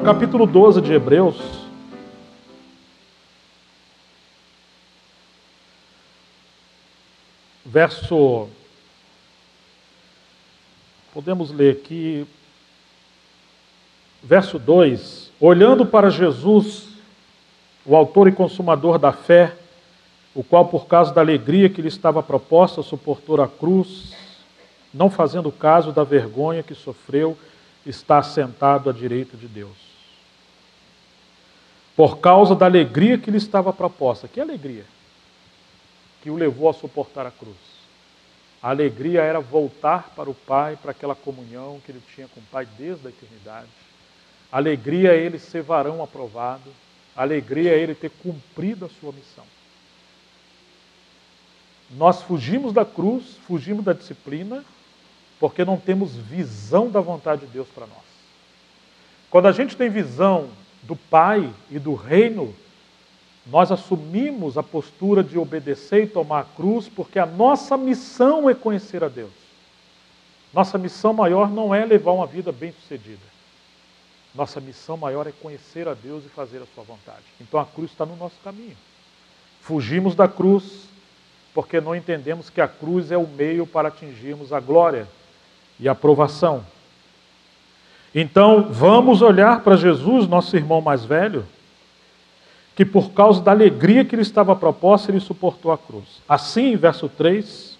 capítulo 12 de Hebreus, podemos ler aqui, verso 2, olhando para Jesus, o autor e consumador da fé, o qual por causa da alegria que lhe estava proposta, suportou a cruz, não fazendo caso da vergonha que sofreu, está assentado à direita de Deus. Por causa da alegria que lhe estava proposta. Que alegria? Que o levou a suportar a cruz. A alegria era voltar para o Pai, para aquela comunhão que ele tinha com o Pai desde a eternidade. A alegria é ele ser varão aprovado. A alegria é ele ter cumprido a sua missão. Nós fugimos da cruz, fugimos da disciplina, porque não temos visão da vontade de Deus para nós. Quando a gente tem visão do Pai e do reino, nós assumimos a postura de obedecer e tomar a cruz, porque a nossa missão é conhecer a Deus. Nossa missão maior não é levar uma vida bem-sucedida. Nossa missão maior é conhecer a Deus e fazer a sua vontade. Então a cruz está no nosso caminho. Fugimos da cruz porque não entendemos que a cruz é o meio para atingirmos a glória e a aprovação. Então vamos olhar para Jesus, nosso irmão mais velho, que por causa da alegria que lhe estava proposta, ele suportou a cruz. Assim, verso 3,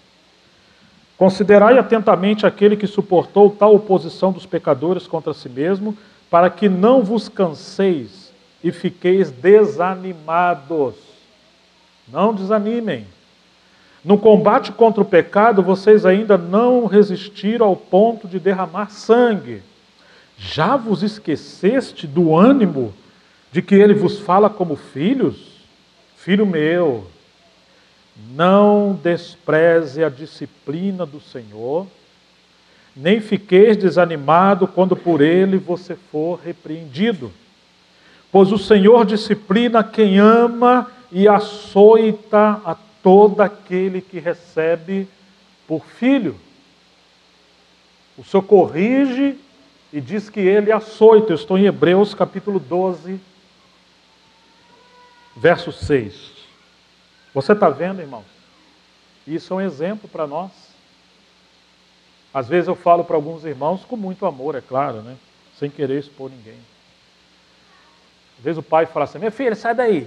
considerai atentamente aquele que suportou tal oposição dos pecadores contra si mesmo, para que não vos canseis e fiqueis desanimados. Não desanimem. No combate contra o pecado, vocês ainda não resistiram ao ponto de derramar sangue. Já vos esqueceste do ânimo de que ele vos fala como filhos? Filho meu, não despreze a disciplina do Senhor, nem fiqueis desanimado quando por ele você for repreendido. Pois o Senhor disciplina quem ama e açoita a todo aquele que recebe por filho. O Senhor corrige e diz que ele açoita. Eu estou em Hebreus capítulo 12, verso 6. Você está vendo, irmãos? Isso é um exemplo para nós. Às vezes eu falo para alguns irmãos com muito amor, é claro, né? Sem querer expor ninguém. Às vezes o pai fala assim, minha filha, sai daí.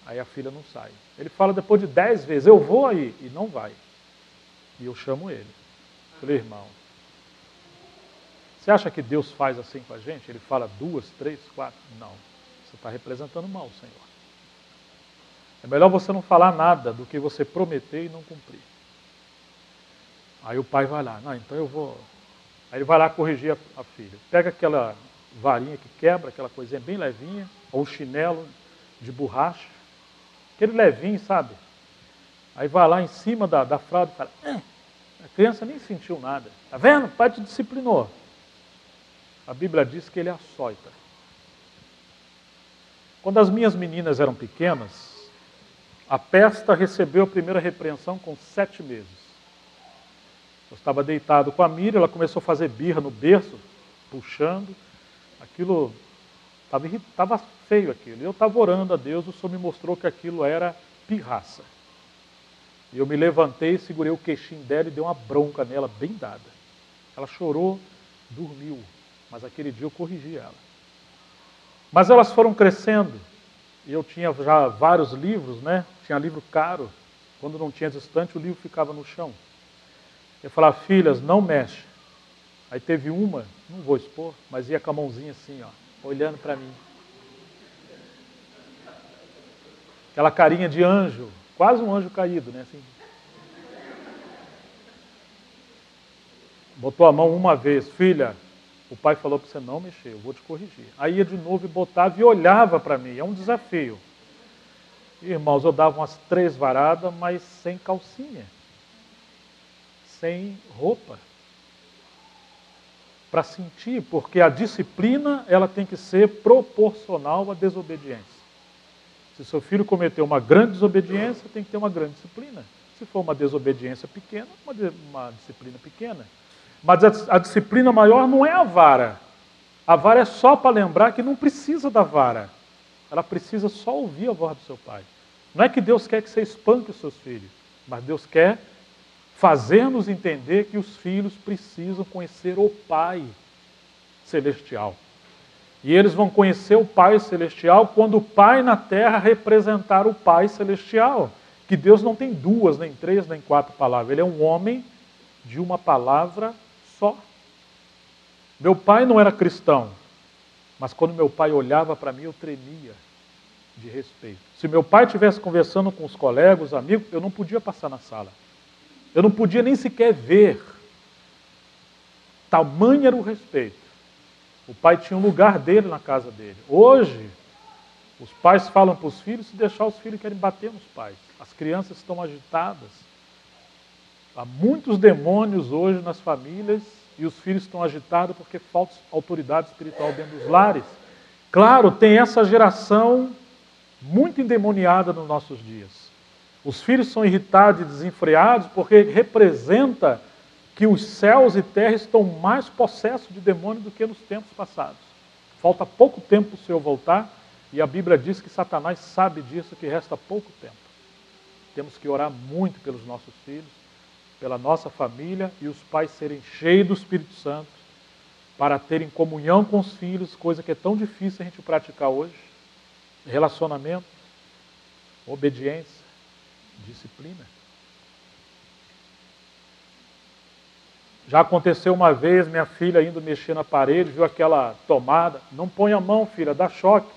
Aí a filha não sai. Ele fala depois de 10 vezes, eu vou aí, e não vai. E eu chamo ele. Falei, irmão, você acha que Deus faz assim com a gente? Ele fala 2, 3, 4? Não. Você está representando mal o Senhor. É melhor você não falar nada do que você prometer e não cumprir. Aí o pai vai lá, não, então eu vou... Aí ele vai lá corrigir a filha. Pega aquela varinha que quebra, aquela coisinha bem levinha, ou chinelo de borracha, aquele levinho, sabe? Aí vai lá em cima da fralda e fala, a criança nem sentiu nada. Tá vendo? O pai te disciplinou. A Bíblia diz que ele açoita. Quando as minhas meninas eram pequenas, a Pesta recebeu a primeira repreensão com 7 meses. Eu estava deitado com a Miriam, ela começou a fazer birra no berço, puxando. Aquilo estava feio aquilo. Eu estava orando a Deus, o Senhor me mostrou que aquilo era pirraça. E eu me levantei, segurei o queixinho dela e dei uma bronca nela bem dada. Ela chorou, dormiu, mas aquele dia eu corrigi ela. Mas elas foram crescendo, e eu tinha já vários livros, né? Tinha livro caro, quando não tinha estante o livro ficava no chão. Eu falava, filhas, não mexe. Aí teve uma, não vou expor, mas ia com a mãozinha assim, ó, olhando para mim. Aquela carinha de anjo, quase um anjo caído, né? Assim. Botou a mão uma vez, filha, o pai falou para você não mexer, eu vou te corrigir. Aí ia de novo e botava e olhava para mim, é um desafio. Irmãos, eu dava umas 3 varadas, mas sem calcinha, sem roupa. Para sentir, porque a disciplina ela tem que ser proporcional à desobediência. Se seu filho cometeu uma grande desobediência, tem que ter uma grande disciplina. Se for uma desobediência pequena, uma disciplina pequena. Mas a disciplina maior não é a vara. A vara é só para lembrar que não precisa da vara. Ela precisa só ouvir a voz do seu pai. Não é que Deus quer que você espanque os seus filhos, mas Deus quer fazer-nos entender que os filhos precisam conhecer o Pai Celestial. E eles vão conhecer o Pai Celestial quando o Pai na terra representar o Pai Celestial. Que Deus não tem duas, nem três, nem quatro palavras. Ele é um homem de uma palavra só. Meu pai não era cristão, mas quando meu pai olhava para mim, eu tremia de respeito. Se meu pai estivesse conversando com os colegas, os amigos, eu não podia passar na sala. Eu não podia nem sequer ver. Tamanho era o respeito. O pai tinha um lugar dele na casa dele. Hoje, os pais falam para os filhos, se deixar os filhos querem bater nos pais. As crianças estão agitadas. Há muitos demônios hoje nas famílias e os filhos estão agitados porque falta autoridade espiritual dentro dos lares. Claro, tem essa geração muito endemoniada nos nossos dias. Os filhos são irritados e desenfreados porque representa que os céus e terra estão mais possessos de demônio do que nos tempos passados. Falta pouco tempo para o Senhor voltar e a Bíblia diz que Satanás sabe disso, que resta pouco tempo. Temos que orar muito pelos nossos filhos, pela nossa família e os pais serem cheios do Espírito Santo para terem comunhão com os filhos, coisa que é tão difícil a gente praticar hoje. Relacionamento, obediência, disciplina. Já aconteceu uma vez, minha filha indo mexer na parede, viu aquela tomada, não põe a mão, filha, dá choque.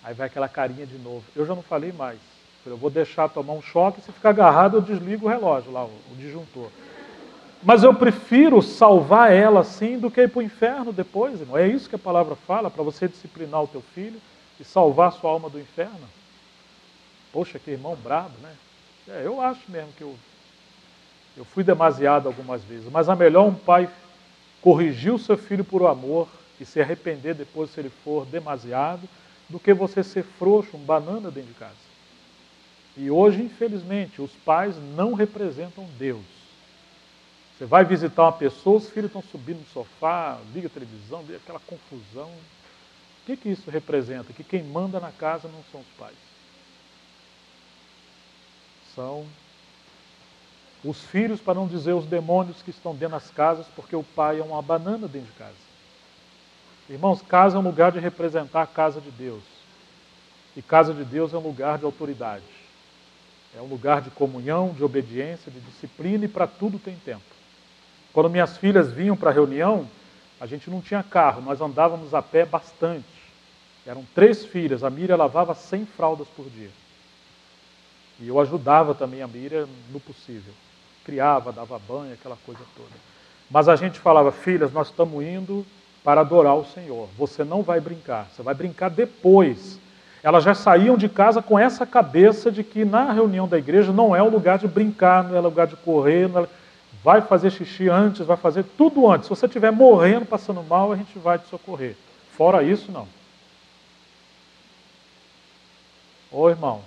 Aí vai aquela carinha de novo. Eu já não falei mais. Eu vou deixar tomar um choque, se ficar agarrado eu desligo o relógio lá, o disjuntor. Mas eu prefiro salvar ela assim do que ir para o inferno depois, irmão. É isso que a palavra fala, para você disciplinar o teu filho e salvar a sua alma do inferno. Poxa, que irmão brabo, né? Eu acho mesmo que eu fui demasiado algumas vezes, mas é melhor um pai corrigir o seu filho por amor e se arrepender depois se ele for demasiado, do que você ser frouxo, um banana dentro de casa. E hoje, infelizmente, os pais não representam Deus. Você vai visitar uma pessoa, os filhos estão subindo no sofá, liga a televisão, vê aquela confusão. O que isso representa? Que quem manda na casa não são os pais. São os filhos, para não dizer os demônios que estão dentro das casas, porque o pai é uma banana dentro de casa. Irmãos, casa é um lugar de representar a casa de Deus. E casa de Deus é um lugar de autoridade. É um lugar de comunhão, de obediência, de disciplina, e para tudo tem tempo. Quando minhas filhas vinham para a reunião, a gente não tinha carro, nós andávamos a pé bastante. Eram 3 filhas, a Miriam lavava 100 fraldas por dia. E eu ajudava também a Miriam no possível. Criava, dava banho, aquela coisa toda. Mas a gente falava, filhas, nós estamos indo para adorar o Senhor. Você não vai brincar, você vai brincar depois. Elas já saíam de casa com essa cabeça de que na reunião da igreja não é o lugar de brincar, não é o lugar de correr, vai fazer xixi antes, vai fazer tudo antes. Se você estiver morrendo, passando mal, a gente vai te socorrer. Fora isso, não. Ô irmãos,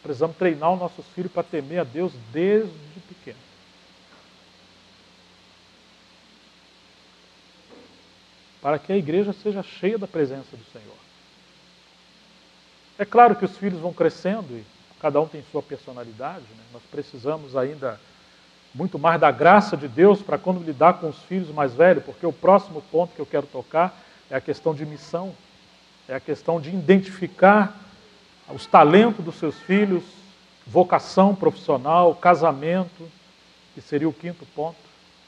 precisamos treinar os nossos filhos para temer a Deus desde pequeno. Para que a igreja seja cheia da presença do Senhor. É claro que os filhos vão crescendo e cada um tem sua personalidade, né? Nós precisamos ainda muito mais da graça de Deus para quando lidar com os filhos mais velhos, porque o próximo ponto que eu quero tocar é a questão de missão, é a questão de identificar os talentos dos seus filhos, vocação profissional, casamento, que seria o 5º ponto.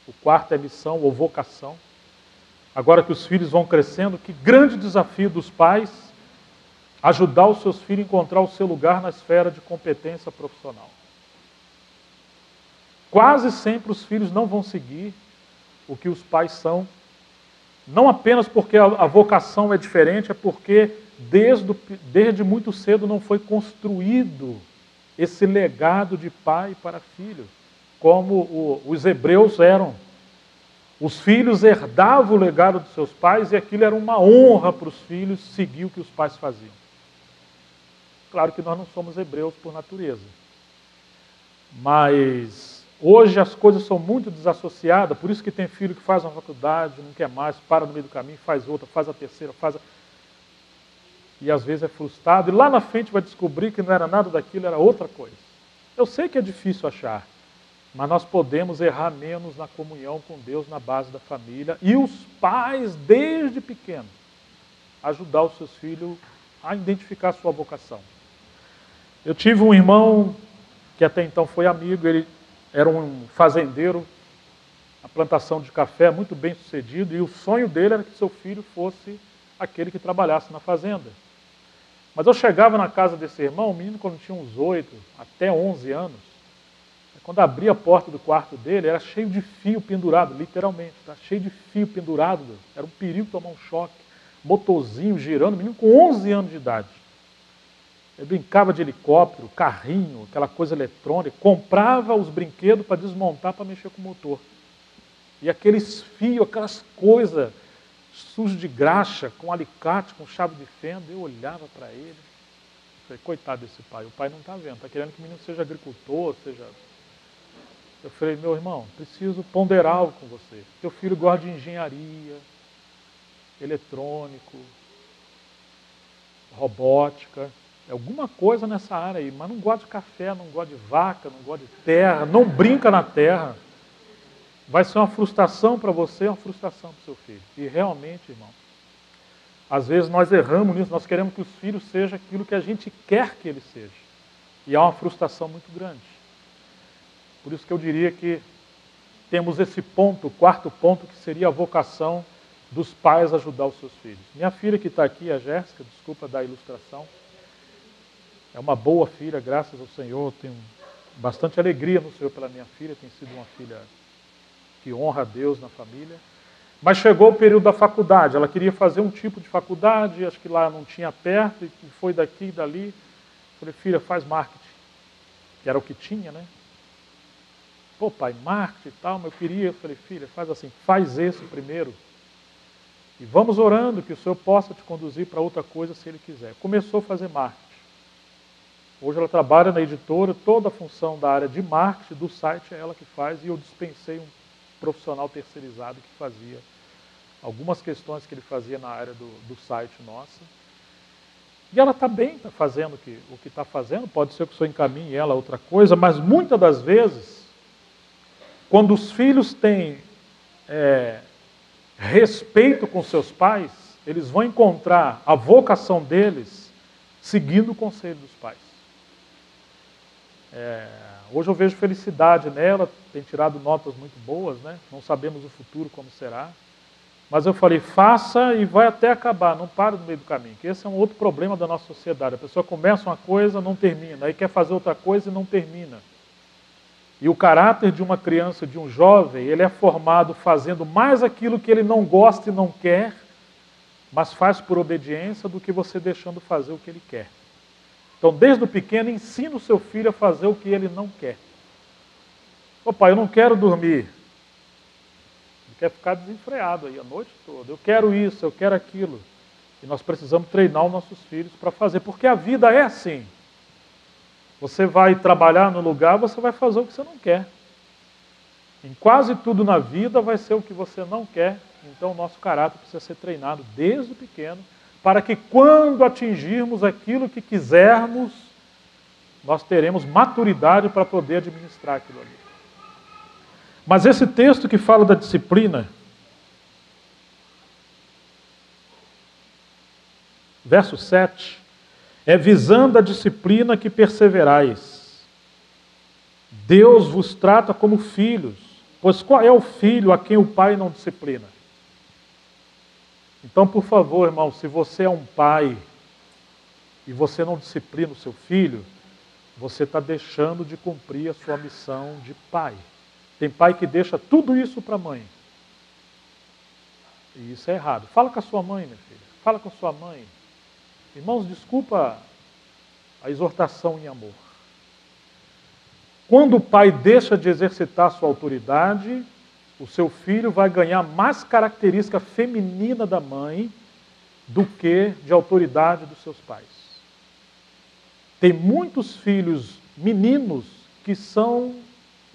O 4º é missão ou vocação. Agora que os filhos vão crescendo, que grande desafio dos pais ajudar os seus filhos a encontrar o seu lugar na esfera de competência profissional. Quase sempre os filhos não vão seguir o que os pais são, não apenas porque a vocação é diferente, é porque desde muito cedo não foi construído esse legado de pai para filho, como os hebreus eram. Os filhos herdavam o legado dos seus pais e aquilo era uma honra para os filhos seguir o que os pais faziam. Claro que nós não somos hebreus por natureza, mas Hoje as coisas são muito desassociadas, por isso que tem filho que faz uma faculdade, não quer mais, para no meio do caminho, faz outra, faz a terceira, e às vezes é frustrado, e lá na frente vai descobrir que não era nada daquilo, era outra coisa. Eu sei que é difícil achar, mas nós podemos errar menos na comunhão com Deus na base da família, e os pais, desde pequenos, ajudar os seus filhos a identificar a sua vocação. Eu tive um irmão que até então foi amigo, ele era um fazendeiro, a plantação de café muito bem sucedido, e o sonho dele era que seu filho fosse aquele que trabalhasse na fazenda. Mas eu chegava na casa desse irmão, o menino quando tinha uns 8 até 11 anos, quando abria a porta do quarto dele, era cheio de fio pendurado, literalmente, tá? Cheio de fio pendurado, era um perigo tomar um choque, motorzinho girando, menino com 11 anos de idade. Ele brincava de helicóptero, carrinho, aquela coisa eletrônica, comprava os brinquedos para desmontar, para mexer com o motor. E aqueles fios, aquelas coisas sujas de graxa, com alicate, com chave de fenda, eu olhava para ele, falei, coitado desse pai, o pai não está vendo, está querendo que o menino seja agricultor, seja... Eu falei, meu irmão, preciso ponderar algo com você. Teu filho gosta de engenharia, eletrônico, robótica, alguma coisa nessa área aí, mas não gosta de café, não gosta de vaca, não gosta de terra, não brinca na terra. Vai ser uma frustração para você, uma frustração para o seu filho. E realmente, irmão, às vezes nós erramos nisso, nós queremos que os filhos sejam aquilo que a gente quer que eles sejam. E há uma frustração muito grande. Por isso que eu diria que temos esse ponto, o quarto ponto, que seria a vocação dos pais ajudar os seus filhos. Minha filha que está aqui, a Jéssica, desculpa da ilustração, é uma boa filha, graças ao Senhor, tenho bastante alegria no Senhor pela minha filha, tem sido uma filha que honra a Deus na família. Mas chegou o período da faculdade, ela queria fazer um tipo de faculdade, acho que lá não tinha perto, e foi daqui e dali. Falei, filha, faz marketing, que era o que tinha, né? Pô, pai, marketing e tal, mas eu queria, eu falei, filha, faz assim, faz esse primeiro, e vamos orando que o Senhor possa te conduzir para outra coisa se Ele quiser. Começou a fazer marketing. Hoje ela trabalha na editora, toda a função da área de marketing do site é ela que faz, e eu dispensei um profissional terceirizado que fazia algumas questões que ele fazia na área do site nossa. E ela está bem, está fazendo o que está fazendo, pode ser que o Senhor encaminhe ela a outra coisa, mas muitas das vezes, quando os filhos têm respeito com seus pais, eles vão encontrar a vocação deles seguindo o conselho dos pais. Hoje eu vejo felicidade nela, tem tirado notas muito boas, né? Não sabemos o futuro como será. Mas eu falei, faça e vai até acabar, não para no meio do caminho. Que esse é um outro problema da nossa sociedade. A pessoa começa uma coisa, não termina, aí quer fazer outra coisa e não termina. E o caráter de uma criança, de um jovem, ele é formado fazendo mais aquilo que ele não gosta e não quer, mas faz por obediência, do que você deixando fazer o que ele quer. Então, desde o pequeno, ensina o seu filho a fazer o que ele não quer. Ô pai, eu não quero dormir. Ele quer ficar desenfreado aí a noite toda. Eu quero isso, eu quero aquilo. E nós precisamos treinar os nossos filhos para fazer, porque a vida é assim. Você vai trabalhar no lugar, você vai fazer o que você não quer. Em quase tudo na vida vai ser o que você não quer. Então, o nosso caráter precisa ser treinado desde o pequeno, para que quando atingirmos aquilo que quisermos, nós teremos maturidade para poder administrar aquilo ali. Mas esse texto que fala da disciplina, verso 7, é visando a disciplina que perseverais. Deus vos trata como filhos, pois qual é o filho a quem o pai não disciplina? Então, por favor, irmão, se você é um pai e você não disciplina o seu filho, você está deixando de cumprir a sua missão de pai. Tem pai que deixa tudo isso para a mãe. E isso é errado. Fala com a sua mãe, minha filha. Fala com a sua mãe. Irmãos, desculpa a exortação em amor. Quando o pai deixa de exercitar a sua autoridade, o seu filho vai ganhar mais característica feminina da mãe do que de autoridade dos seus pais. Tem muitos filhos meninos que são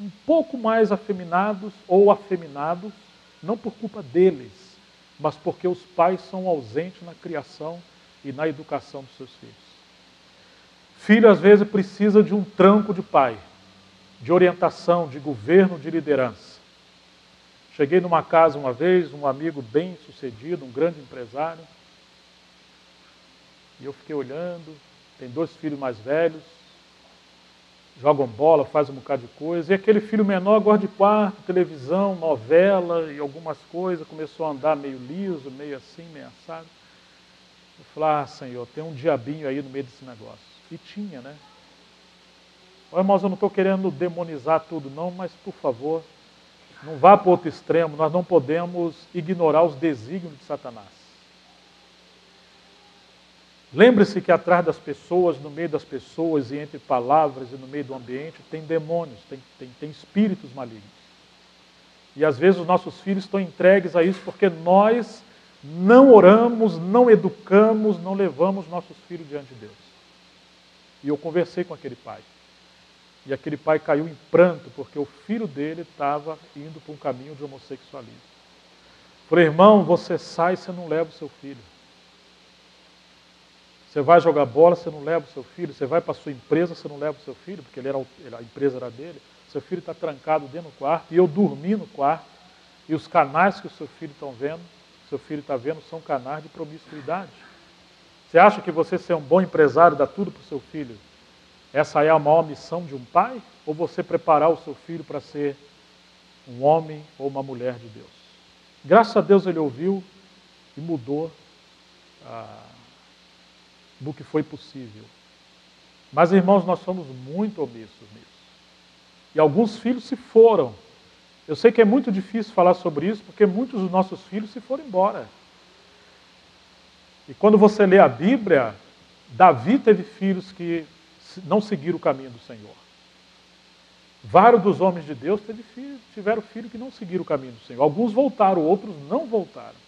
um pouco mais afeminados ou afeminados, não por culpa deles, mas porque os pais são ausentes na criação e na educação dos seus filhos. Filho, às vezes, precisa de um tranco de pai, de orientação, de governo, de liderança. Cheguei numa casa uma vez, um amigo bem sucedido, um grande empresário, e eu fiquei olhando, tem 2 filhos mais velhos, jogam bola, fazem um bocado de coisa, e aquele filho menor gosta de quarto, televisão, novela e algumas coisas, começou a andar meio liso, meio assim, meio assado. Eu falei, Senhor, tem um diabinho aí no meio desse negócio. E tinha, né? Irmãos, eu não estou querendo demonizar tudo não, mas por favor, não vá para o outro extremo, nós não podemos ignorar os desígnios de Satanás. Lembre-se que atrás das pessoas, no meio das pessoas e entre palavras e no meio do ambiente, tem demônios, tem espíritos malignos. E às vezes os nossos filhos estão entregues a isso porque nós não oramos, não educamos, não levamos nossos filhos diante de Deus. E eu conversei com aquele pai. E aquele pai caiu em pranto porque o filho dele estava indo para um caminho de homossexualismo. Falei, irmão, você sai, você não leva o seu filho. Você vai jogar bola, você não leva o seu filho. Você vai para a sua empresa, você não leva o seu filho, porque a empresa era dele. Seu filho está trancado dentro do quarto, e eu dormi no quarto, e os canais que o seu filho está vendo, são canais de promiscuidade. Você acha que você ser um bom empresário, dá tudo para o seu filho? Essa é a maior missão de um pai? Ou você preparar o seu filho para ser um homem ou uma mulher de Deus? Graças a Deus ele ouviu e mudou do que foi possível. Mas, irmãos, nós somos muito omissos nisso. E alguns filhos se foram. Eu sei que é muito difícil falar sobre isso, porque muitos dos nossos filhos se foram embora. E quando você lê a Bíblia, Davi teve filhos que não seguiram o caminho do Senhor. Vários dos homens de Deus tiveram filhos que não seguiram o caminho do Senhor. Alguns voltaram, outros não voltaram.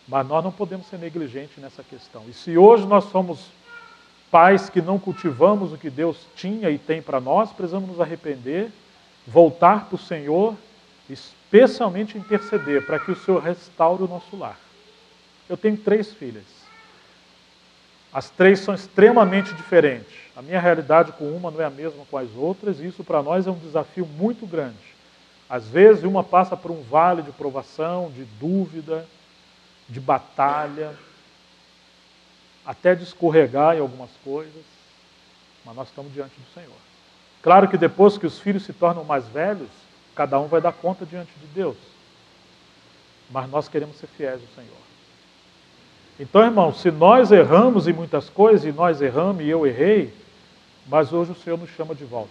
Mas nós não podemos ser negligentes nessa questão. E se hoje nós somos pais que não cultivamos o que Deus tinha e tem para nós, precisamos nos arrepender, voltar para o Senhor, especialmente interceder, para que o Senhor restaure o nosso lar. Eu tenho 3 filhas. As 3 são extremamente diferentes. A minha realidade com uma não é a mesma com as outras, e isso para nós é um desafio muito grande. Às vezes uma passa por um vale de provação, de dúvida, de batalha, até de escorregar em algumas coisas, mas nós estamos diante do Senhor. Claro que depois que os filhos se tornam mais velhos, cada um vai dar conta diante de Deus. Mas nós queremos ser fiéis ao Senhor. Então, irmãos, se nós erramos em muitas coisas, e nós erramos e eu errei, mas hoje o Senhor nos chama de volta,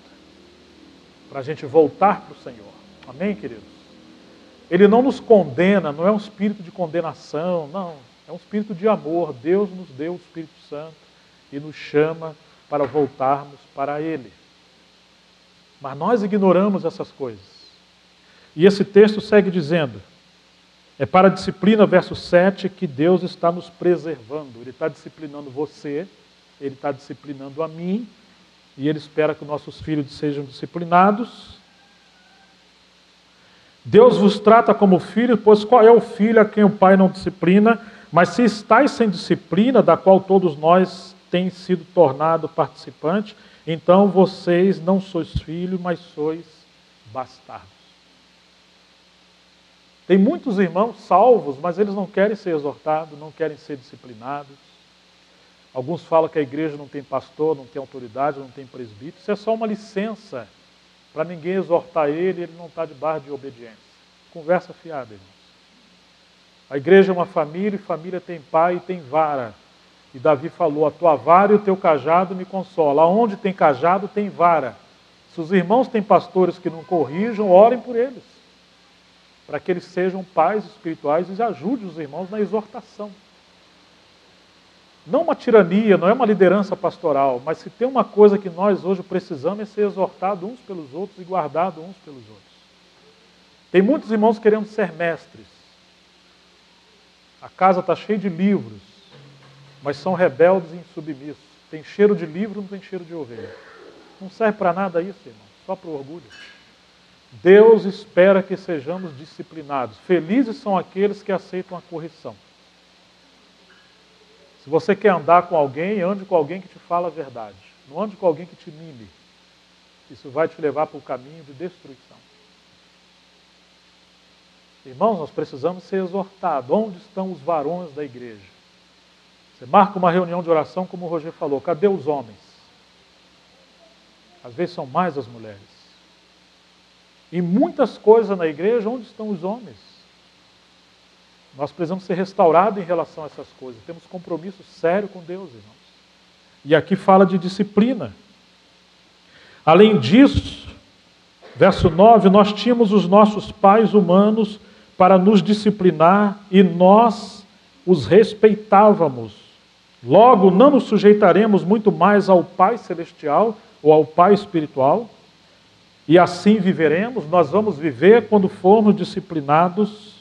para a gente voltar para o Senhor. Amém, queridos? Ele não nos condena, não é um espírito de condenação, não. É um espírito de amor. Deus nos deu o Espírito Santo e nos chama para voltarmos para Ele. Mas nós ignoramos essas coisas. E esse texto segue dizendo, é para a disciplina, verso 7, que Deus está nos preservando. Ele está disciplinando você, Ele está disciplinando a mim, e Ele espera que nossos filhos sejam disciplinados. Deus vos trata como filhos, pois qual é o filho a quem o pai não disciplina? Mas se estáis sem disciplina, da qual todos nós temos sido tornado participantes, então vocês não sois filhos, mas sois bastardos. Tem muitos irmãos salvos, mas eles não querem ser exortados, não querem ser disciplinados. Alguns falam que a igreja não tem pastor, não tem autoridade, não tem presbítero. Isso é só uma licença para ninguém exortar ele não está debaixo de obediência. Conversa fiada, irmãos. A igreja é uma família, e família tem pai e tem vara. E Davi falou, a tua vara e o teu cajado me consolam. Aonde tem cajado, tem vara. Se os irmãos têm pastores que não corrijam, orem por eles. Para que eles sejam pais espirituais e ajudem os irmãos na exortação. Não uma tirania, não é uma liderança pastoral, mas se tem uma coisa que nós hoje precisamos é ser exortados uns pelos outros e guardados uns pelos outros. Tem muitos irmãos querendo ser mestres. A casa está cheia de livros, mas são rebeldes e insubmissos. Tem cheiro de livro, não tem cheiro de ovelha. Não serve para nada isso, irmão, só para o orgulho. Deus espera que sejamos disciplinados. Felizes são aqueles que aceitam a correção. Se você quer andar com alguém, ande com alguém que te fala a verdade. Não ande com alguém que te mime. Isso vai te levar para o caminho de destruição. Irmãos, nós precisamos ser exortados. Onde estão os varões da igreja? Você marca uma reunião de oração, como o Roger falou. Cadê os homens? Às vezes são mais as mulheres. E muitas coisas na igreja, onde estão os homens? Nós precisamos ser restaurados em relação a essas coisas. Temos compromisso sério com Deus, irmãos. E aqui fala de disciplina. Além disso, verso 9, nós tínhamos os nossos pais humanos para nos disciplinar e nós os respeitávamos. Logo, não nos sujeitaremos muito mais ao Pai Celestial ou ao Pai Espiritual, e assim viveremos. Nós vamos viver quando formos disciplinados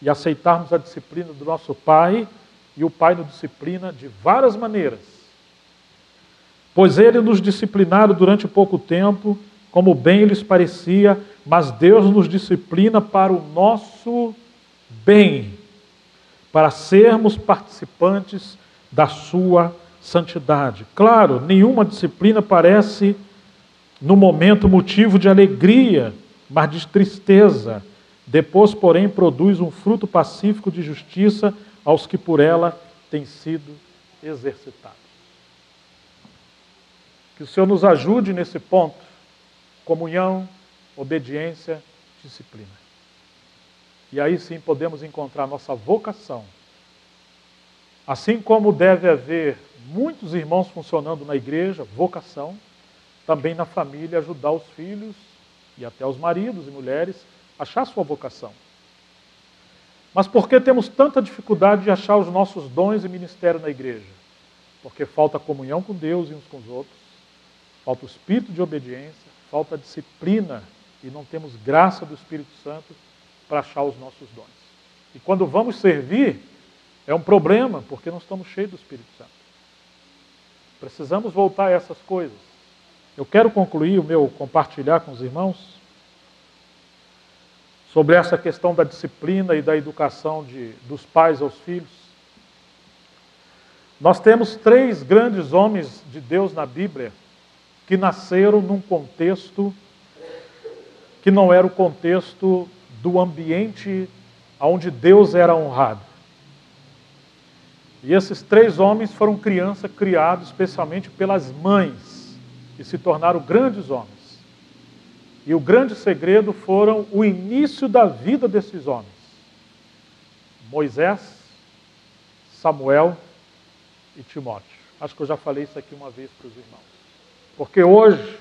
e aceitarmos a disciplina do nosso Pai, e o Pai nos disciplina de várias maneiras. Pois Ele nos disciplinaram durante pouco tempo, como bem lhes parecia, mas Deus nos disciplina para o nosso bem, para sermos participantes da sua santidade. Claro, nenhuma disciplina parece, no momento, motivo de alegria, mas de tristeza. Depois, porém, produz um fruto pacífico de justiça aos que por ela têm sido exercitados. Que o Senhor nos ajude nesse ponto. Comunhão, obediência, disciplina. E aí sim podemos encontrar nossa vocação. Assim como deve haver muitos irmãos funcionando na igreja, vocação, também na família ajudar os filhos e até os maridos e mulheres a achar sua vocação. Mas por que temos tanta dificuldade de achar os nossos dons e ministério na igreja? Porque falta comunhão com Deus e uns com os outros, falta o espírito de obediência, falta disciplina e não temos graça do Espírito Santo para achar os nossos dons. E quando vamos servir, é um problema, porque não estamos cheios do Espírito Santo. Precisamos voltar a essas coisas. Eu quero concluir o meu compartilhar com os irmãos sobre essa questão da disciplina e da educação dos pais aos filhos. Nós temos 3 grandes homens de Deus na Bíblia que nasceram num contexto que não era o contexto do ambiente onde Deus era honrado. E esses 3 homens foram criados especialmente pelas mães, e se tornaram grandes homens. E o grande segredo foram o início da vida desses homens. Moisés, Samuel e Timóteo. Acho que eu já falei isso aqui uma vez para os irmãos. Porque hoje,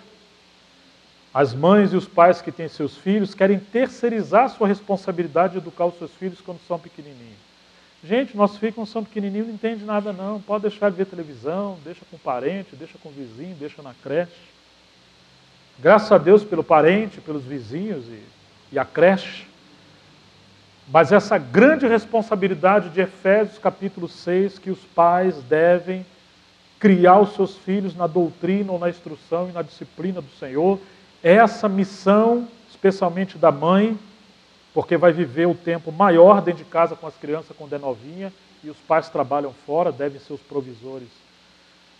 as mães e os pais que têm seus filhos querem terceirizar sua responsabilidade de educar os seus filhos quando são pequenininhos. Gente, nossos filhos quando são pequenininhos não entendem nada não. Pode deixar de ver televisão, deixa com o parente, deixa com o vizinho, deixa na creche. Graças a Deus pelo parente, pelos vizinhos e a creche. Mas essa grande responsabilidade de Efésios capítulo 6, que os pais devem criar os seus filhos na doutrina ou na instrução e na disciplina do Senhor. Essa missão, especialmente da mãe, porque vai viver o tempo maior dentro de casa com as crianças quando é novinha, e os pais trabalham fora, devem ser os provisores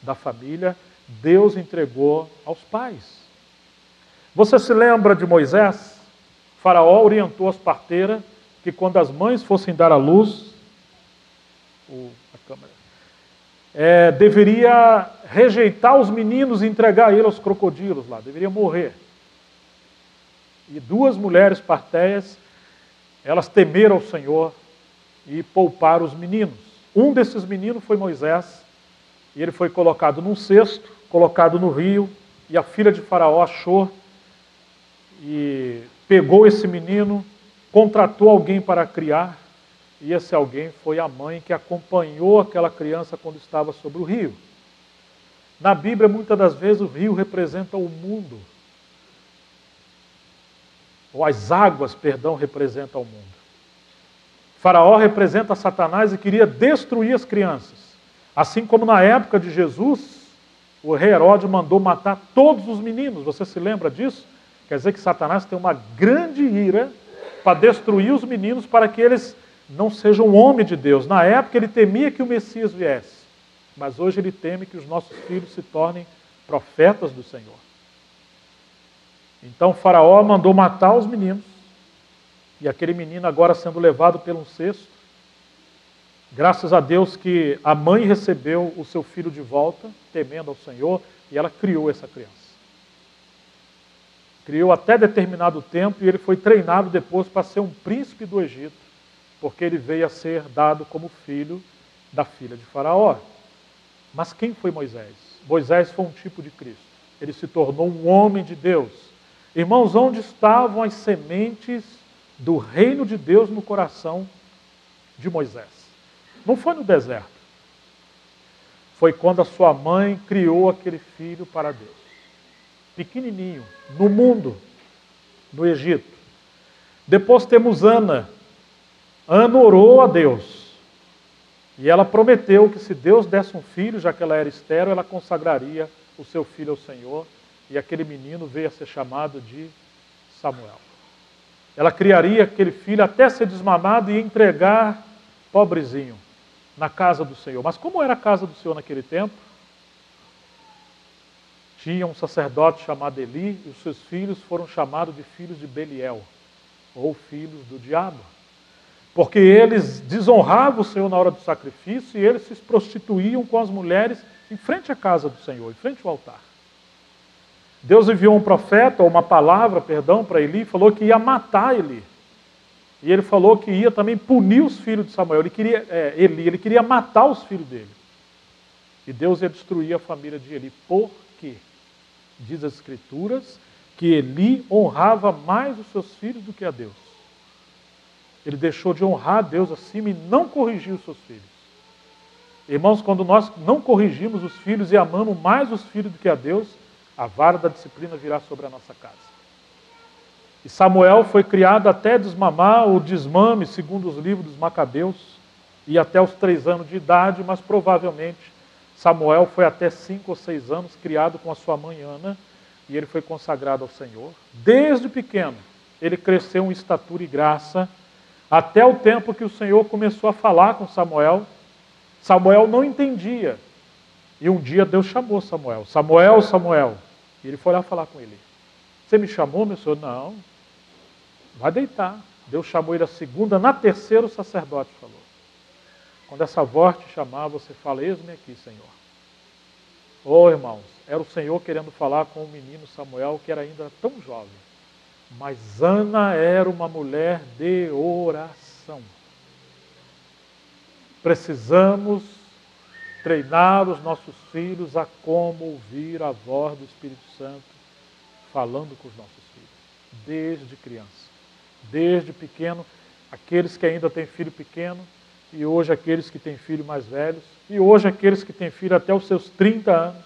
da família. Deus entregou aos pais. Você se lembra de Moisés? O faraó orientou as parteiras que quando as mães fossem dar à luz, deveria rejeitar os meninos e entregar ele aos crocodilos lá, deveria morrer. E 2 mulheres parteias, elas temeram ao Senhor e pouparam os meninos. Um desses meninos foi Moisés, e ele foi colocado num cesto, colocado no rio, e a filha de Faraó achou e pegou esse menino, contratou alguém para criar, e esse alguém foi a mãe que acompanhou aquela criança quando estava sobre o rio. Na Bíblia, muitas das vezes, o rio representa o mundo. Ou as águas, perdão, representam o mundo. Faraó representa Satanás e queria destruir as crianças. Assim como na época de Jesus, o rei Herodes mandou matar todos os meninos. Você se lembra disso? Quer dizer que Satanás tem uma grande ira para destruir os meninos, para que eles não sejam homens de Deus. Na época ele temia que o Messias viesse, mas hoje ele teme que os nossos filhos se tornem profetas do Senhor. Então Faraó mandou matar os meninos, e aquele menino agora sendo levado pelo cesto. Graças a Deus que a mãe recebeu o seu filho de volta, temendo ao Senhor, e ela criou essa criança. Criou até determinado tempo, e ele foi treinado depois para ser um príncipe do Egito, porque ele veio a ser dado como filho da filha de Faraó. Mas quem foi Moisés? Moisés foi um tipo de Cristo. Ele se tornou um homem de Deus. Irmãos, onde estavam as sementes do reino de Deus no coração de Moisés? Não foi no deserto. Foi quando a sua mãe criou aquele filho para Deus. Pequenininho, no mundo, no Egito. Depois temos Ana. Ana orou a Deus. E ela prometeu que se Deus desse um filho, já que ela era estéril, ela consagraria o seu filho ao Senhor. E aquele menino veio a ser chamado de Samuel. Ela criaria aquele filho até ser desmamado e entregar, pobrezinho, na casa do Senhor. Mas como era a casa do Senhor naquele tempo? Tinha um sacerdote chamado Eli, e os seus filhos foram chamados de filhos de Beliel, ou filhos do diabo. Porque eles desonravam o Senhor na hora do sacrifício, e eles se prostituíam com as mulheres em frente à casa do Senhor, em frente ao altar. Deus enviou um profeta, ou uma palavra, perdão, para Eli, e falou que ia matar Eli. E ele falou que ia também punir os filhos de Samuel. Ele queria matar os filhos dele. E Deus ia destruir a família de Eli. Por quê? Diz as Escrituras que Eli honrava mais os seus filhos do que a Deus. Ele deixou de honrar a Deus acima e não corrigiu os seus filhos. Irmãos, quando nós não corrigimos os filhos e amamos mais os filhos do que a Deus, a vara da disciplina virá sobre a nossa casa. E Samuel foi criado até desmamar o desmame, segundo os livros dos Macabeus, e até os 3 anos de idade, mas provavelmente Samuel foi até 5 ou 6 anos criado com a sua mãe Ana, e ele foi consagrado ao Senhor. Desde pequeno, ele cresceu em estatura e graça, até o tempo que o Senhor começou a falar com Samuel. Samuel não entendia. E um dia Deus chamou Samuel. Samuel, Samuel. E ele foi lá falar com ele. Você me chamou, meu senhor? Não. Vai deitar. Deus chamou ele a segunda, na terceira o sacerdote falou. Quando essa voz te chamar, você fala, eis-me aqui, Senhor. Oh, irmãos, era o Senhor querendo falar com o menino Samuel, que era ainda tão jovem. Mas Ana era uma mulher de oração. Precisamos treinar os nossos filhos a como ouvir a voz do Espírito Santo falando com os nossos filhos, desde criança, desde pequeno, aqueles que ainda têm filho pequeno, e hoje aqueles que têm filhos mais velhos, e hoje aqueles que têm filho até os seus 30 anos,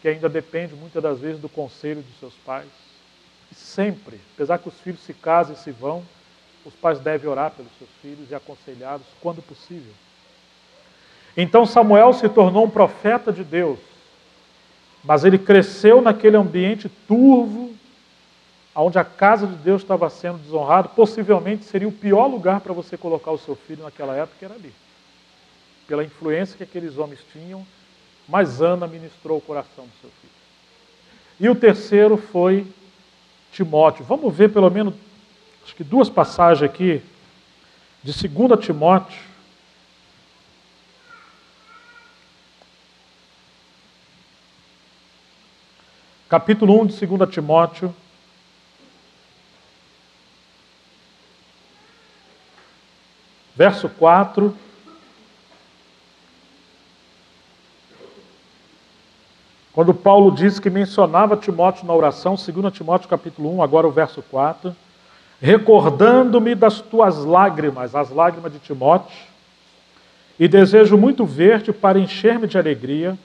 que ainda depende muitas das vezes do conselho dos seus pais. E sempre, apesar que os filhos se casem e se vão, os pais devem orar pelos seus filhos e aconselhá-los quando possível. Então Samuel se tornou um profeta de Deus, mas ele cresceu naquele ambiente turvo, onde a casa de Deus estava sendo desonrada. Possivelmente seria o pior lugar para você colocar o seu filho naquela época, era ali. Pela influência que aqueles homens tinham, mas Ana ministrou o coração do seu filho. E o terceiro foi Timóteo. Vamos ver pelo menos, acho que 2 passagens aqui, de 2 Timóteo. Capítulo 1 de 2 Timóteo. Verso 4. Quando Paulo disse que mencionava Timóteo na oração, 2 Timóteo capítulo 1, agora o verso 4. Recordando-me das tuas lágrimas, as lágrimas de Timóteo, e desejo muito ver-te para encher-me de alegria,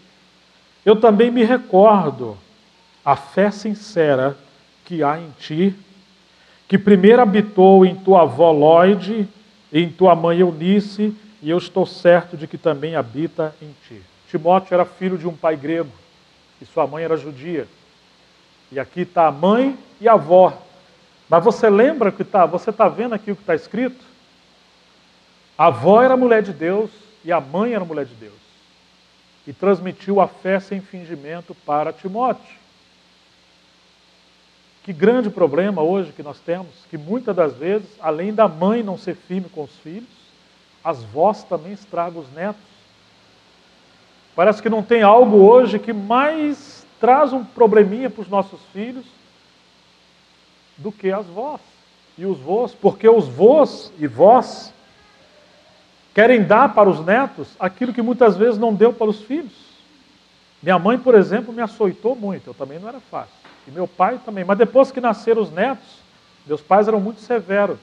eu também me recordo a fé sincera que há em ti, que primeiro habitou em tua avó Lóide e em tua mãe Eunice, e eu estou certo de que também habita em ti. Timóteo era filho de um pai grego, e sua mãe era judia. E aqui está a mãe e avó. Mas você lembra que você está vendo aqui o que está escrito? A avó era mulher de Deus e a mãe era mulher de Deus. E transmitiu a fé sem fingimento para Timóteo. Que grande problema hoje que nós temos, que muitas das vezes, além da mãe não ser firme com os filhos, as vós também estragam os netos. Parece que não tem algo hoje que mais traz um probleminha para os nossos filhos do que as vós e os vós, porque os vós e vós querem dar para os netos aquilo que muitas vezes não deu para os filhos. Minha mãe, por exemplo, me açoitou muito, eu também não era fácil. E meu pai também, mas depois que nasceram os netos, meus pais eram muito severos.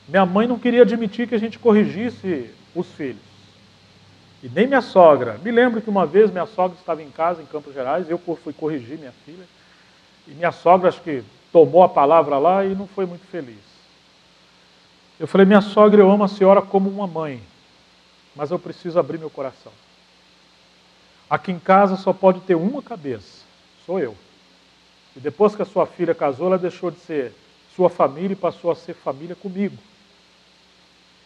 Minha mãe não queria admitir que a gente corrigisse os filhos. E nem minha sogra. Me lembro que uma vez minha sogra estava em casa, em Campos Gerais, eu fui corrigir minha filha. E minha sogra, acho que tomou a palavra lá e não foi muito feliz. Eu falei, minha sogra, eu amo a senhora como uma mãe, mas eu preciso abrir meu coração. Aqui em casa só pode ter uma cabeça, sou eu. E depois que a sua filha casou, ela deixou de ser sua família e passou a ser família comigo.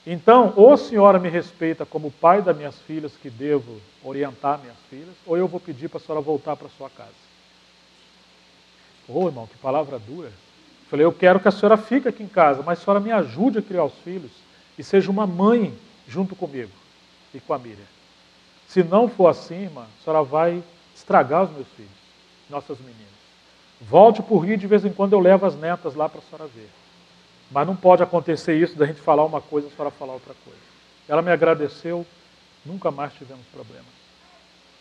Então, ou a senhora me respeita como pai das minhas filhas, que devo orientar minhas filhas, ou eu vou pedir para a senhora voltar para a sua casa. Ô, irmão, que palavra dura. Eu falei, eu quero que a senhora fique aqui em casa, mas a senhora me ajude a criar os filhos e seja uma mãe junto comigo e com a Miriam. Se não for assim, irmã, a senhora vai estragar os meus filhos, nossas meninas. Volte para o Rio, de vez em quando eu levo as netas lá para a senhora ver. Mas não pode acontecer isso, da gente falar uma coisa e a senhora falar outra coisa. Ela me agradeceu, nunca mais tivemos problemas.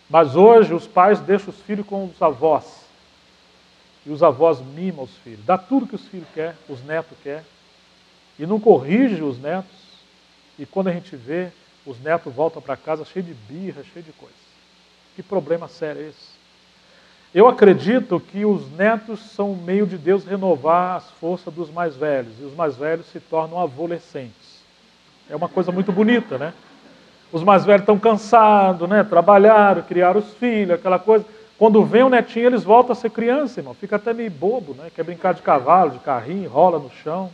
Mas hoje os pais deixam os filhos com os avós. E os avós mimam os filhos. Dá tudo que os filhos querem, os netos querem. E não corrige os netos. E quando a gente vê, os netos voltam para casa cheio de birra, cheio de coisa. Que problema sério é esse? Eu acredito que os netos são um meio de Deus renovar as forças dos mais velhos. E os mais velhos se tornam adolescentes. É uma coisa muito bonita, né? Os mais velhos estão cansados, né? Trabalharam, criaram os filhos, aquela coisa. Quando vem o netinho, eles voltam a ser criança, irmão. Fica até meio bobo, né? Quer brincar de cavalo, de carrinho, rola no chão.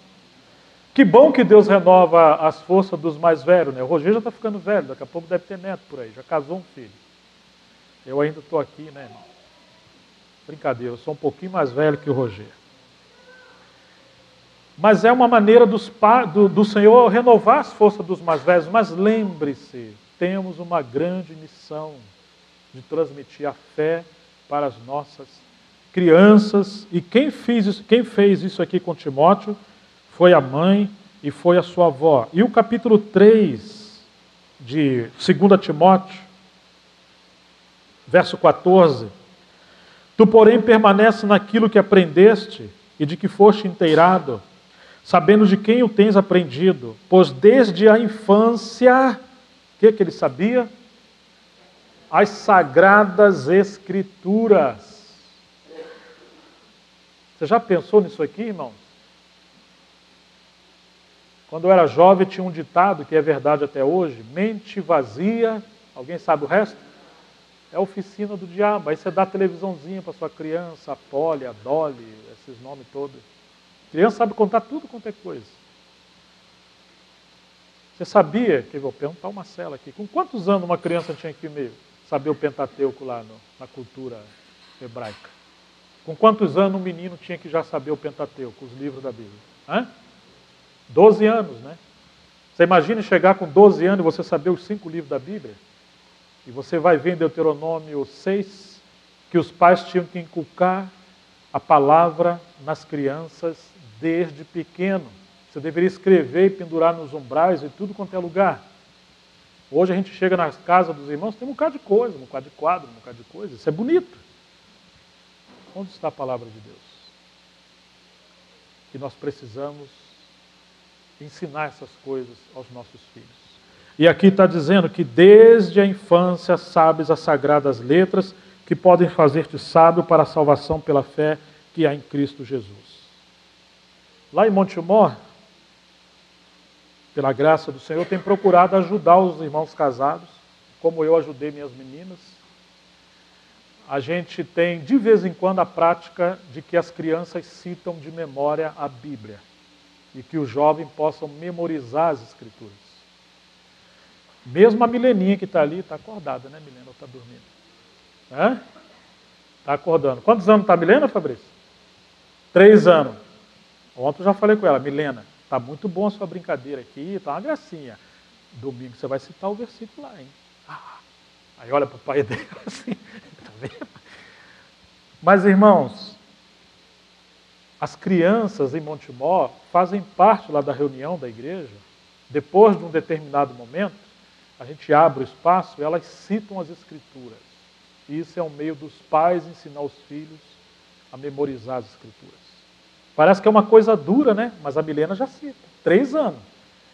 Que bom que Deus renova as forças dos mais velhos, né? O Rogério já está ficando velho, daqui a pouco deve ter neto por aí, já casou um filho. Eu ainda estou aqui, né, irmão? Brincadeira, eu sou um pouquinho mais velho que o Rogério. Mas é uma maneira do Senhor renovar as forças dos mais velhos. Mas lembre-se, temos uma grande missão de transmitir a fé para as nossas crianças. E quem fez isso aqui com Timóteo foi a mãe e foi a sua avó. E o capítulo 3 de 2 Timóteo, verso 14. Tu, porém, permanece naquilo que aprendeste e de que foste inteirado, sabendo de quem o tens aprendido, pois desde a infância, o que ele sabia? As Sagradas Escrituras. Você já pensou nisso aqui, irmãos? Quando eu era jovem, tinha um ditado, que é verdade até hoje, mente vazia, alguém sabe o resto? É a oficina do diabo. Aí você dá televisãozinha para sua criança, a Polly, a Dolly, esses nomes todos. A criança sabe contar tudo quanto é coisa. Você sabia, que eu vou perguntar uma cela aqui, com quantos anos uma criança tinha que saber o Pentateuco lá na cultura hebraica? Com quantos anos um menino tinha que já saber o Pentateuco, os livros da Bíblia? 12 anos, né? Você imagina chegar com 12 anos e você saber os 5 livros da Bíblia? E você vai ver em Deuteronômio 6 que os pais tinham que inculcar a palavra nas crianças desde pequeno. Você deveria escrever e pendurar nos umbrais e tudo quanto é lugar. Hoje a gente chega nas casas dos irmãos, tem um bocado de coisa, um bocado de quadro, um bocado de coisa. Isso é bonito. Onde está a palavra de Deus? E nós precisamos ensinar essas coisas aos nossos filhos. E aqui está dizendo que desde a infância sabes as sagradas letras que podem fazer-te sábio para a salvação pela fé que há em Cristo Jesus. Lá em Montemor, pela graça do Senhor, tem procurado ajudar os irmãos casados, como eu ajudei minhas meninas, a gente tem de vez em quando a prática de que as crianças citam de memória a Bíblia e que os jovens possam memorizar as Escrituras. Mesmo a Mileninha que está ali, está acordada, né, Milena? Ou está dormindo? Está acordando. Quantos anos está a Milena, Fabrício? 3 anos. Ontem eu já falei com ela, Milena, está muito bom a sua brincadeira aqui, está uma gracinha. Domingo você vai citar o versículo lá, hein? Aí olha para o pai dele assim, tá vendo? Mas, irmãos, as crianças em Montemor fazem parte lá da reunião da igreja. Depois de um determinado momento, a gente abre o espaço e elas citam as Escrituras. E isso é um meio dos pais ensinar os filhos a memorizar as Escrituras. Parece que é uma coisa dura, né? Mas a Milena já cita. 3 anos.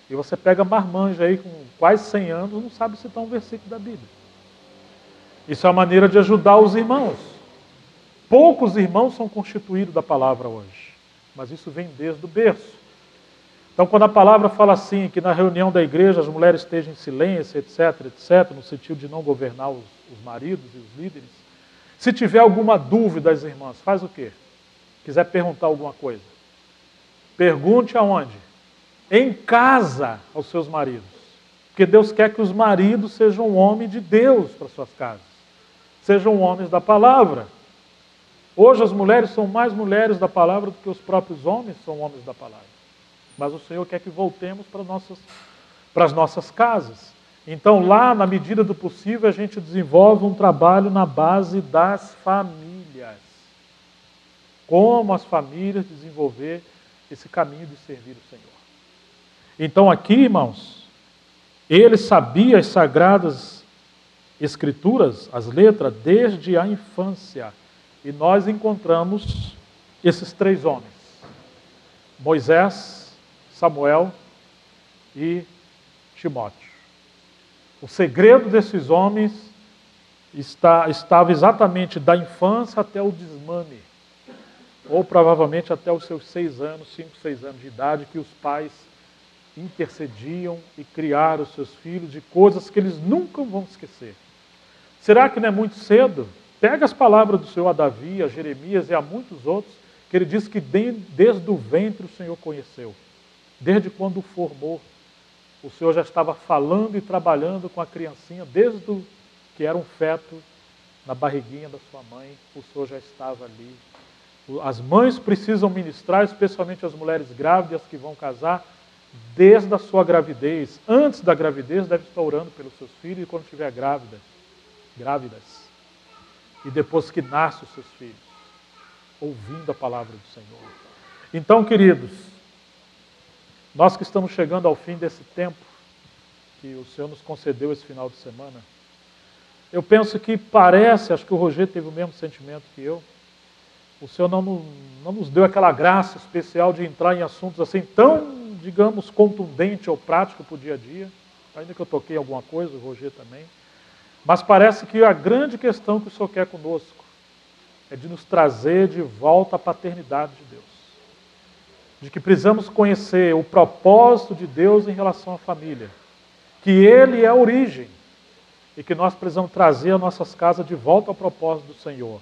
E você pega marmanja aí com quase 100 anos, não sabe citar um versículo da Bíblia. Isso é uma maneira de ajudar os irmãos. Poucos irmãos são constituídos da palavra hoje. Mas isso vem desde o berço. Então, quando a palavra fala assim, que na reunião da igreja as mulheres estejam em silêncio, etc., etc., no sentido de não governar os maridos e os líderes, se tiver alguma dúvida das irmãs, faz o quê? Quiser perguntar alguma coisa, pergunte aonde? Em casa aos seus maridos. Porque Deus quer que os maridos sejam homens de Deus para suas casas. Sejam homens da palavra. Hoje as mulheres são mais mulheres da palavra do que os próprios homens são homens da palavra. Mas o Senhor quer que voltemos para as nossas casas. Então lá, na medida do possível, a gente desenvolve um trabalho na base das famílias. Como as famílias desenvolver esse caminho de servir o Senhor. Então aqui, irmãos, ele sabia as sagradas Escrituras, as letras, desde a infância. E nós encontramos esses 3 homens. Moisés, Samuel e Timóteo. O segredo desses homens estava exatamente da infância até o desmame. Ou provavelmente até os seus 6 anos, 5, 6 anos de idade, que os pais intercediam e criaram os seus filhos de coisas que eles nunca vão esquecer. Será que não é muito cedo? Pega as palavras do Senhor a Davi, a Jeremias e a muitos outros, que ele diz que desde o ventre o Senhor conheceu. Desde quando o formou, o Senhor já estava falando e trabalhando com a criancinha, desde que era um feto na barriguinha da sua mãe, o Senhor já estava ali. As mães precisam ministrar, especialmente as mulheres grávidas que vão casar, desde a sua gravidez. Antes da gravidez, deve estar orando pelos seus filhos, e quando estiver grávidas. E depois que nascem os seus filhos, ouvindo a palavra do Senhor. Então, queridos, nós que estamos chegando ao fim desse tempo, que o Senhor nos concedeu esse final de semana, eu penso que parece, acho que o Roger teve o mesmo sentimento que eu, o Senhor não nos deu aquela graça especial de entrar em assuntos assim tão, digamos, contundente ou prático para o dia a dia, ainda que eu toquei alguma coisa, o Roger também, mas parece que a grande questão que o Senhor quer conosco é de nos trazer de volta à paternidade de Deus. De que precisamos conhecer o propósito de Deus em relação à família. Que Ele é a origem. E que nós precisamos trazer as nossas casas de volta ao propósito do Senhor.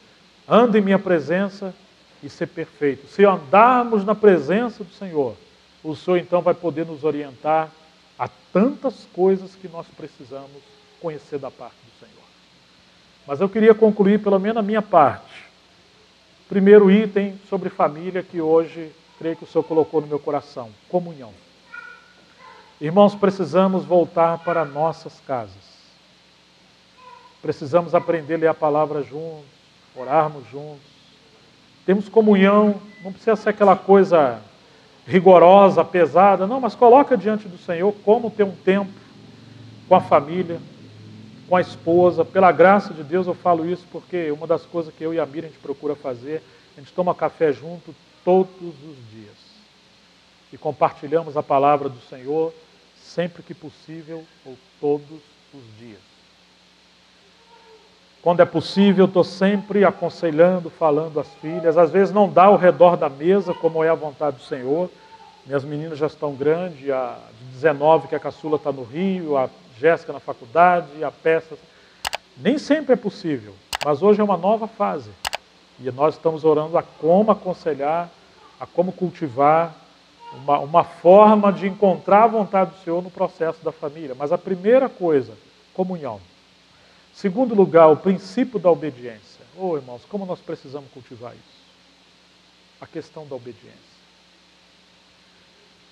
Ande em minha presença e ser perfeito. Se andarmos na presença do Senhor, o Senhor então vai poder nos orientar a tantas coisas que nós precisamos conhecer da parte do Senhor. Mas eu queria concluir, pelo menos a minha parte. Primeiro item sobre família que hoje, creio que o Senhor colocou no meu coração. Comunhão. Irmãos, precisamos voltar para nossas casas. Precisamos aprender a ler a palavra juntos, orarmos juntos. Temos comunhão, não precisa ser aquela coisa rigorosa, pesada, não, mas coloca diante do Senhor como ter um tempo com a família, com a esposa. Pela graça de Deus eu falo isso porque uma das coisas que eu e a Miriam a gente procura fazer, a gente toma café junto todos os dias. E compartilhamos a palavra do Senhor sempre que possível ou todos os dias. Quando é possível, estou sempre aconselhando, falando às filhas. Às vezes não dá ao redor da mesa, como é a vontade do Senhor. Minhas meninas já estão grandes, a de 19, que a caçula está no Rio, a Jéssica na faculdade, a peça. Nem sempre é possível. Mas hoje é uma nova fase. E nós estamos orando a como aconselhar, a como cultivar uma forma de encontrar a vontade do Senhor no processo da família. Mas a primeira coisa, comunhão. Segundo lugar, o princípio da obediência. Oh, irmãos, como nós precisamos cultivar isso? A questão da obediência.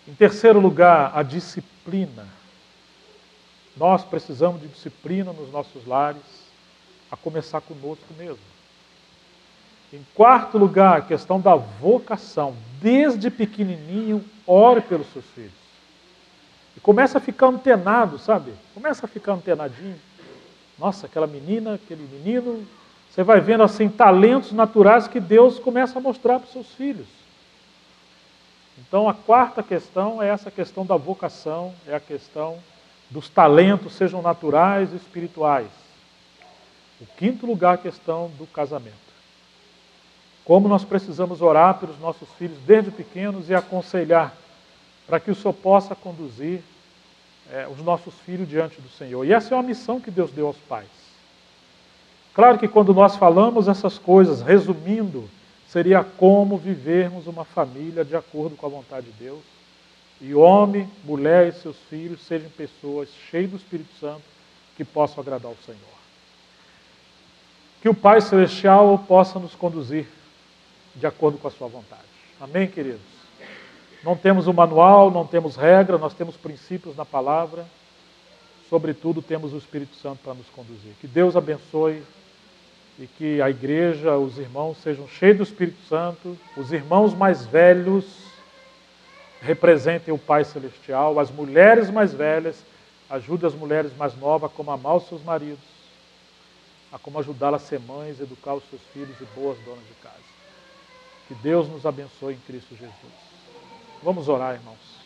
Em terceiro lugar, a disciplina. Nós precisamos de disciplina nos nossos lares, a começar conosco mesmo. Em quarto lugar, a questão da vocação. Desde pequenininho, ore pelos seus filhos. E começa a ficar antenado, sabe? Começa a ficar antenadinho. Nossa, aquela menina, aquele menino. Você vai vendo assim talentos naturais que Deus começa a mostrar para os seus filhos. Então a quarta questão é essa questão da vocação, é a questão dos talentos, sejam naturais e espirituais. O quinto lugar, a questão do casamento. Como nós precisamos orar pelos nossos filhos desde pequenos e aconselhar para que o Senhor possa conduzir os nossos filhos diante do Senhor. E essa é uma missão que Deus deu aos pais. Claro que quando nós falamos essas coisas, resumindo, seria como vivermos uma família de acordo com a vontade de Deus. E homem, mulher e seus filhos sejam pessoas cheias do Espírito Santo que possam agradar ao Senhor. Que o Pai Celestial possa nos conduzir de acordo com a sua vontade. Amém, queridos? Não temos um manual, não temos regra, nós temos princípios na palavra. Sobretudo, temos o Espírito Santo para nos conduzir. Que Deus abençoe e que a igreja, os irmãos sejam cheios do Espírito Santo, os irmãos mais velhos representem o Pai Celestial, as mulheres mais velhas ajudem as mulheres mais novas a como amar os seus maridos, a como ajudá-las a ser mães, educar os seus filhos e boas donas de casa. Que Deus nos abençoe em Cristo Jesus. Vamos orar, irmãos.